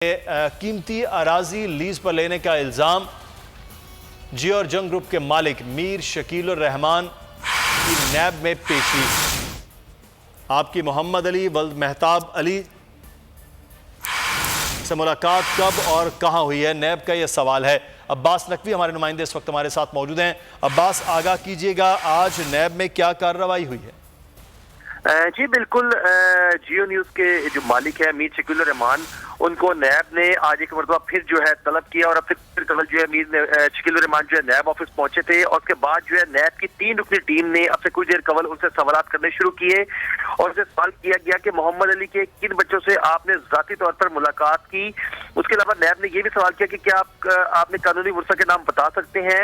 कीमती अराजी लीज पर लेने का इल्जाम जियो और जंग ग्रुप के मालिक मीर शकील रहमान की नैब में पेशी। आपकी मोहम्मद अली वल्द मेहताब अली से मुलाकात कब और कहां हुई है, नैब का यह सवाल है। अब्बास नकवी हमारे नुमाइंदे इस वक्त हमारे साथ मौजूद हैं। अब्बास, आगाह कीजिएगा, आज नैब में क्या कार्रवाई हुई है? जी बिल्कुल, जियो न्यूज के जो मालिक है मीर शकील रहमान, उनको नैब ने आज एक मरतबा फिर जो है तलब किया और अब फिर कल जो है मीर शकील रहमान जो है नैब ऑफिस पहुंचे थे और उसके बाद जो है नैब की 3 रुकनी टीम ने अब से कुछ देर कबल उनसे सवाल करने शुरू किए और उनसे सवाल किया गया कि मोहम्मद अली के किन बच्चों से आपने जाती तौर पर मुलाकात की। उसके अलावा नैब ने यह भी सवाल किया कि क्या आपने कानूनी वर्सा के नाम बता सकते हैं।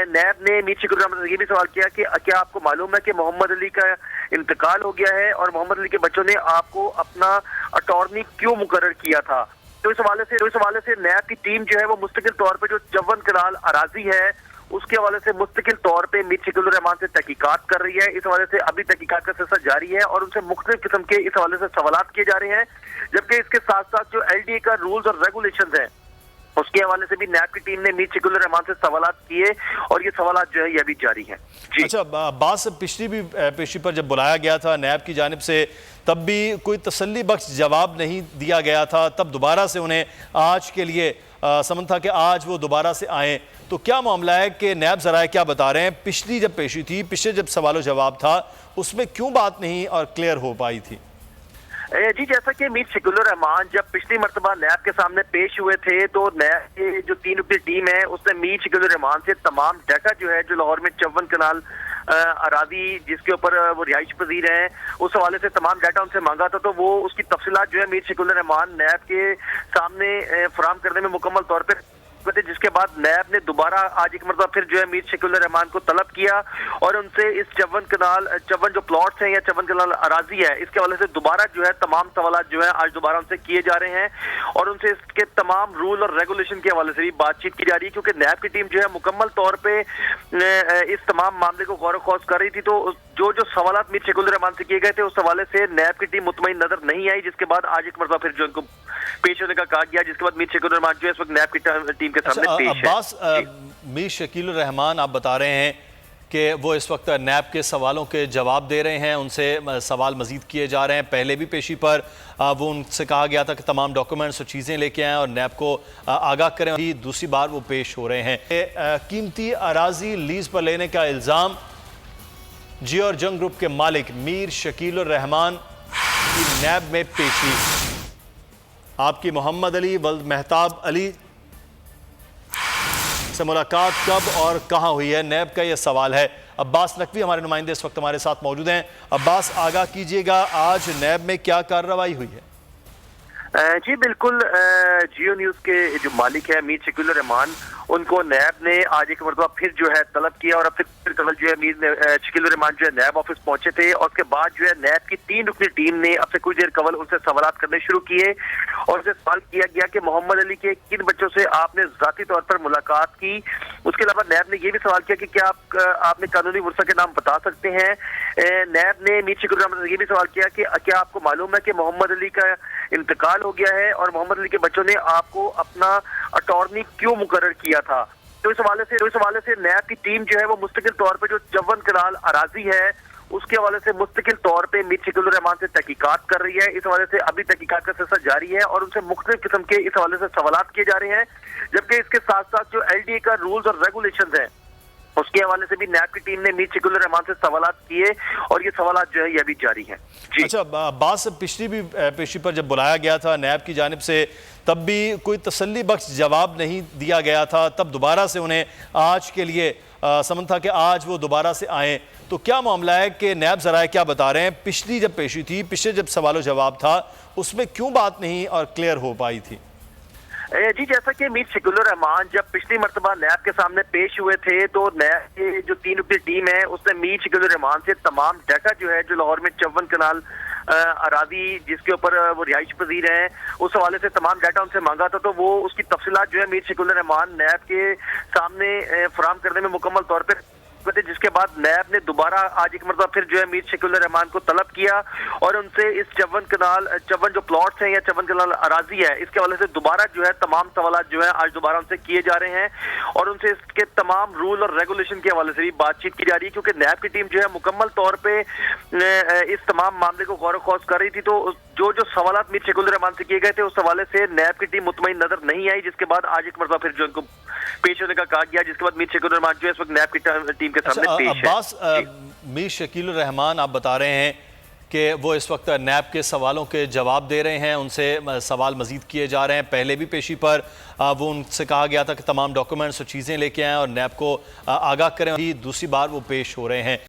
नैब ने मीर शकील रहमान से यह भी सवाल किया कि क्या आपको मालूम है कि मोहम्मद अली का इंतकाल हो गया है और मोहम्मद अली के बच्चों ने आपको अपना अटॉर्नी क्यों मुकर्रर किया था। तो इस हवाले से नैब की टीम जो है वो मुस्तकिल तौर पे जो चौवन कनाल अराजी है उसके हवाले से मुस्तकिल तौर पे मीर शकील रहमान से तहकीकात कर रही है। इस हवाले से अभी तहकीकात का सिलसिला जारी है और उनसे मुख्तलिफ किस्म के इस हवाले से सवालात किए जा रहे हैं, जबकि इसके साथ साथ जो LDA का रूल्स और रेगुलेशन है उसके हवाले से भी नैब की टीम ने मीर शकील रहमान से सवालात किए और ये सवालात जो है ये अभी जारी हैं। अच्छा अब्बास, पिछली भी पेशी पर जब बुलाया गया था नैब की जानिब से तब भी कोई तसल्ली बख्श जवाब नहीं दिया गया था, तब दोबारा से उन्हें आज के लिए समझ था कि आज वो दोबारा से आए, तो क्या मामला है कि नैब ज़राए क्या बता रहे हैं? पिछली जब पेशी थी, पिछले जब सवाल जवाब था, उसमें क्यों बात नहीं और क्लियर हो पाई थी? जी, जैसा कि मीर शकील रहमान जब पिछली मरतबा नैब के सामने पेश हुए थे तो नैब की जो 3 रुकनी टीम है उसने मीर शकील रहमान से तमाम डाटा जो है जो लाहौर में चौवन कनाल अराजी जिसके ऊपर वो रिहाइश पजीर हैं उस हवाले से तमाम डाटा उनसे मांगा था, तो वो उसकी तफसीलात जो है मीर शकील रहमान नैब के सामने फराहम करने में मुकम्मल तौर पर, जिसके बाद नैब ने दोबारा आज एक मरतबा फिर जो है मीर शकील रहमान को तलब किया और उनसे इस चौवन जो प्लॉट्स हैं या चौवन कनाल अराजी है इसके हवाले से दोबारा जो है तमाम सवालात जो है आज दोबारा उनसे किए जा रहे हैं और उनसे इसके तमाम रूल और रेगुलेशन के हवाले से भी बातचीत की जा रही है, क्योंकि नैब की टीम जो है मुकम्मल तौर पे इस तमाम मामले को गौर खौज कर रही थी। तो जो सवालात मीर शकील रहमान से किए गए थे उस हवाले से नैब की टीम मुतमईन नजर नहीं आई, जिसके बाद आज एक मरतबा फिर जो उनको पेश होने का कहा गया, जिसके बाद मीर शकील रहमान जो है इस वक्त नैब की टीम के सामने पेश है। अब्बास, मीर शकील रहमान आप बता रहे हैं कि वो इस वक्त नैब के सवालों के जवाब दे रहे हैं, उनसे सवाल मजीद किए जा रहे हैं। पहले भी पेशी पर वो उनसे कहा गया था कि तमाम डॉक्यूमेंट्स और चीज़ें लेके आएँ और नैब को आगाह करें, दूसरी बार वो पेश हो रहे हैं। कीमती अराजी लीज पर लेने का इल्ज़ाम जियो और जंग ग्रुप के मालिक मीर शकील रहमान की नैब में पेशी। आपकी मोहम्मद अली वल्द मेहताब अली से मुलाकात कब और कहां हुई है, नैब का यह सवाल है। अब्बास नकवी हमारे नुमाइंदे इस वक्त हमारे साथ मौजूद हैं। अब्बास, आगाह कीजिएगा, आज नैब में क्या कार्रवाई हुई है? जी बिल्कुल, जियो न्यूज के जो मालिक है मीर शकील रहमान, उनको नैब ने आज एक मरतबा फिर जो है तलब किया और अब फिर कल जो है मीर शकील रहमान जो है नैब ऑफिस पहुंचे थे और उसके बाद जो है नैब की 3 रुकनी टीम ने अब से कुछ देर कबल उनसे सवाल करने शुरू किए और उनसे सवाल किया गया कि मोहम्मद अली के किन बच्चों से आपने जाती तौर पर मुलाकात की। उसके अलावा नैब ने यह भी सवाल किया कि क्या आपने कानूनी वर्सा के नाम बता सकते हैं। नैब ने मीर शकील रहमान से यह भी सवाल किया कि क्या आपको मालूम है कि मोहम्मद अली का इंतकाल हो गया है और मोहम्मद अली के बच्चों ने आपको अपना अटॉर्नी क्यों मुकर्रर किया था। तो इस हवाले से नैब की टीम जो है वो मुस्तकिल तौर पे जो चौवन कनाल अराजी है उसके हवाले से मुस्तकिल तौर पे मीर शकील रहमान से तहकीकात कर रही है। इस हवाले से अभी तहकीकात का सिलसिला जारी है और उनसे मुख्तलिफ किस्म के इस हवाले से सवालात किए जा रहे हैं, जबकि इसके साथ साथ जो LDA का रूल्स और रेगुलेशन है उसके हवाले से भी नैब की टीम ने मीर शकील रहमान से सवालात किए और ये सवालात जो है ये अभी जारी हैं। अच्छा अब्बास, पिछली भी पेशी पर जब बुलाया गया था नैब की जानिब से तब भी कोई तसल्ली बख्श जवाब नहीं दिया गया था, तब दोबारा से उन्हें आज के लिए समझ था कि आज वो दोबारा से आए, तो क्या मामला है कि नैब ज़राए क्या बता रहे हैं? पिछली जब पेशी थी, पिछले जब सवाल जवाब था, उसमें क्यों बात नहीं और क्लियर हो पाई थी? जी, जैसा कि मीर शकील रहमान जब पिछली मरतबा नैब के सामने पेश हुए थे तो नैब की जो 3 रुकनी टीम है उसने मीर शकील रहमान से तमाम डाटा जो है जो लाहौर में चौवन कनाल अराजी जिसके ऊपर वो रिहाइश पजीर हैं उस हवाले से तमाम डाटा उनसे मांगा था, तो वो उसकी तफसीलात जो है मीर शकील रहमान नैब के सामने फराहम करने में मुकम्मल तौर पर जिसके बाद नैब ने दोबारा आज एक मरतबा फिर जो है मीर शकील रहमान को तलब किया और उनसे इस चवन जो प्लॉट्स हैं या चवन कनाल अराजी है इसके हवाले से दोबारा जो है तमाम सवाल जो है आज दोबारा उनसे किए जा रहे हैं और उनसे इसके तमाम रूल और रेगुलेशन के हवाले से भी बातचीत की जा रही है, क्योंकि नैब की टीम जो है मुकम्मल तौर पे इस तमाम मामले को गौर खौज कर रही थी। तो जो सवालात मीर शकील रहमान से किए गए थे उस हवाले से नैब की टीम मुतमईन नजर नहीं आई, जिसके बाद आज एक मरतबा फिर जो उनको पेश होने का कहा गया, जिसके बाद मीर शकील रहमान जो है इस वक्त नैब की टीम के सामने पेश है। अब्बास, मीर शकील रहमान आप बता रहे हैं कि वो इस वक्त नैब के सवालों के जवाब दे रहे हैं, उनसे सवाल मजीद किए जा रहे हैं। पहले भी पेशी पर वो उनसे कहा गया था कि तमाम डॉक्यूमेंट्स और चीज़ें लेके आएँ और नैब को आगाह करें, दूसरी बार वो पेश हो रहे हैं।